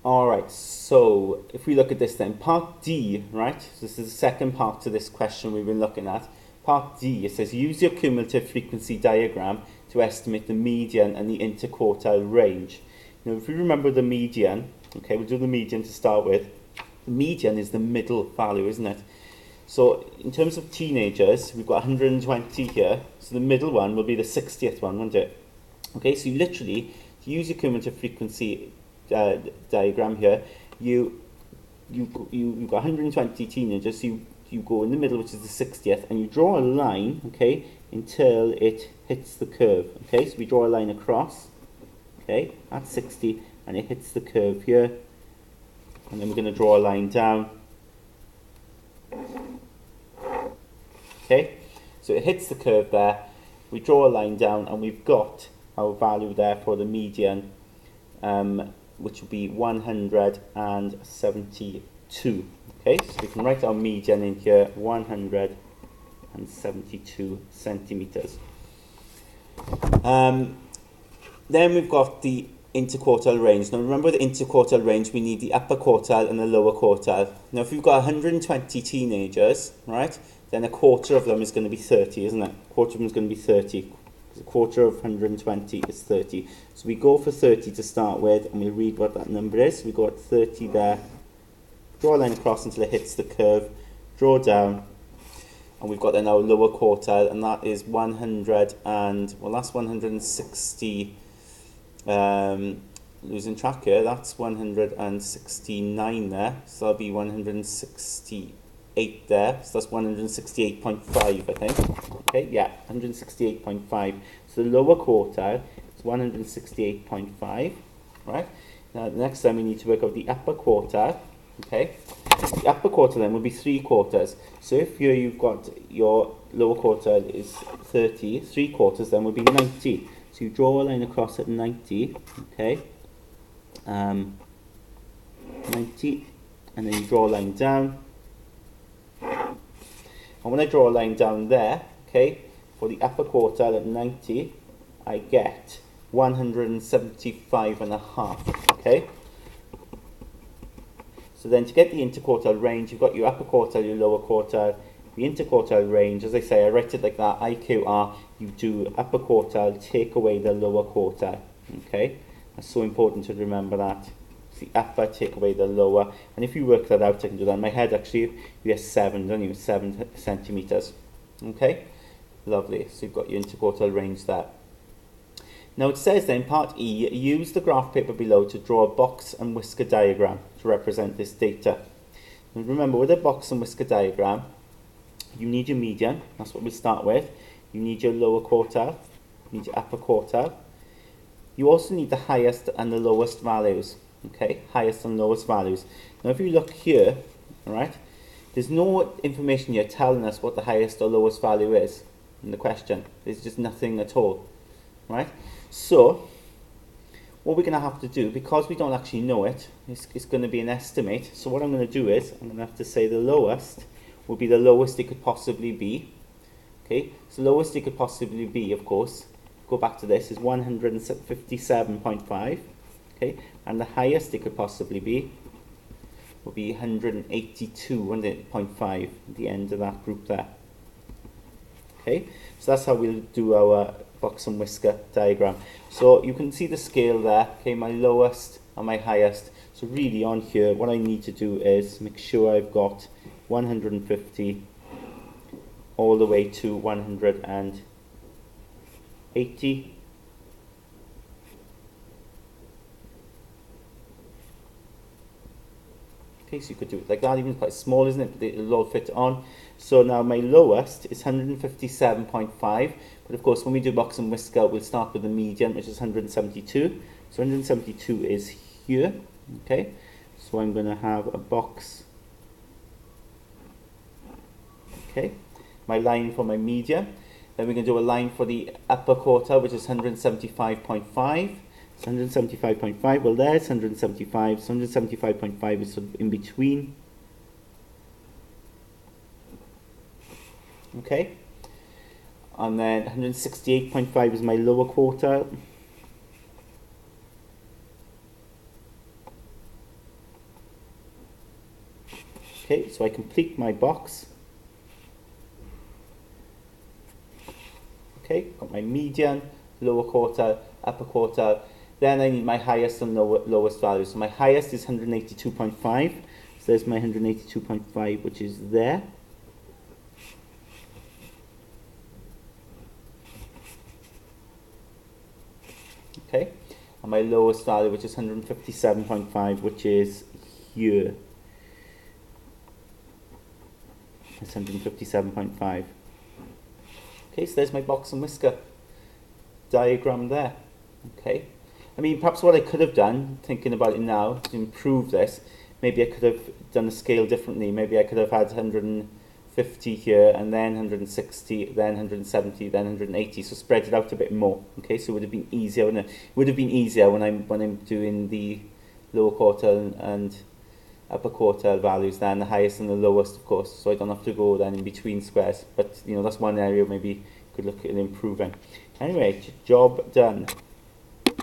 All right, so if we look at this then, part D, right? So this is the second part to this question we've been looking at. Part D, it says use your cumulative frequency diagram to estimate the median and the interquartile range. Now, if we remember the median, okay, we'll do the median to start with. The median is the middle value, isn't it? So in terms of teenagers, we've got 120 here. So the middle one will be the 60th one, won't it? Okay, so you literally use your cumulative frequency diagram here. You've got 120 teenagers. So you go in the middle, which is the 60th, and you draw a line, okay, until it hits the curve. Okay, so we draw a line across, okay, at 60, and it hits the curve here, and then we're going to draw a line down. Okay, so it hits the curve there. We draw a line down, and we've got our value there for the median, which will be 172. Okay, so we can write our median in here, 172 centimeters. Then we've got the interquartile range. Now remember the interquartile range, we need the upper quartile and the lower quartile. Now if you've got 120 teenagers, right, then a quarter of them is going to be 30, isn't it? A quarter of them is going to be 30. A quarter of 120 is 30. So we go for 30 to start with, and we read what that number is. We got 30 there. Draw a line across until it hits the curve. Draw down. And we've got then our lower quartile, and that is 100 and, well, that's 160, losing track here, that's 169 there. So that'll be 168 there. So that's 168.5, I think. Okay, yeah, 168.5. So the lower quartile is 168.5, right? Now, the next time we need to work out the upper quartile, okay? The upper quartile then will be 3 quarters. So if here you've got your lower quartile is 30, 3 quarters then will be 90. So you draw a line across at 90, okay? 90, and then you draw a line down. And when I draw a line down there, okay, for the upper quartile at 90, I get 175.5, okay? So then to get the interquartile range, you've got your upper quartile, your lower quartile. The interquartile range, as I say, I write it like that, IQR, you do upper quartile, take away the lower quartile, okay? That's so important to remember that. It's the upper, take away the lower. And if you work that out, I can do that in my head, actually. You get 7, don't you? 7 centimeters, okay? Lovely, so you've got your interquartile range there. Now it says then, part E, use the graph paper below to draw a box and whisker diagram to represent this data. And remember, with a box and whisker diagram, you need your median, that's what we'll start with. You need your lower quartile, you need your upper quartile. You also need the highest and the lowest values, okay? Highest and lowest values. Now if you look here, all right, there's no information here telling us what the highest or lowest value is in the question. There's just nothing at all, right? So what we're going to have to do, because we don't actually know it, it's going to be an estimate. So what I'm going to do is, I'm going to have to say the lowest will be the lowest it could possibly be. Okay, so lowest it could possibly be, of course, go back to this, is 157.5. Okay, and the highest it could possibly be will be 182.5 at the end of that group there. Okay, so that's how we'll do our box and whisker diagram. So you can see the scale there, okay, my lowest and my highest. So really on here, what I need to do is make sure I've got 150 all the way to 180. Okay, so you could do it like that, even quite small, isn't it? But it'll all fit on. So now my lowest is 157.5. But of course, when we do box and whisker, we'll start with the median, which is 172. So 172 is here. Okay, so I'm going to have a box. Okay, my line for my median. Then we're going to do a line for the upper quartile, which is 175.5. So 175.5, well there's 175, so 175.5 is sort of in between. Okay, and then 168.5 is my lower quartile. Okay, so I complete my box. Okay, got my median, lower quartile, upper quartile. Then I need my highest and lowest value. So my highest is 182.5. So there's my 182.5, which is there. Okay, and my lowest value, which is 157.5, which is here. It's 157.5. Okay, so there's my box and whisker diagram there. Okay, I mean, perhaps what I could have done, thinking about it now, to improve this, maybe I could have done the scale differently. Maybe I could have had 150 here, and then 160, then 170, then 180. So spread it out a bit more. Okay, so it would have been easier. When I'm doing the lower quartile and upper quartile values, then the highest and the lowest, of course. So I don't have to go then in between squares. But you know, that's one area maybe you could look at improving. Anyway, job done.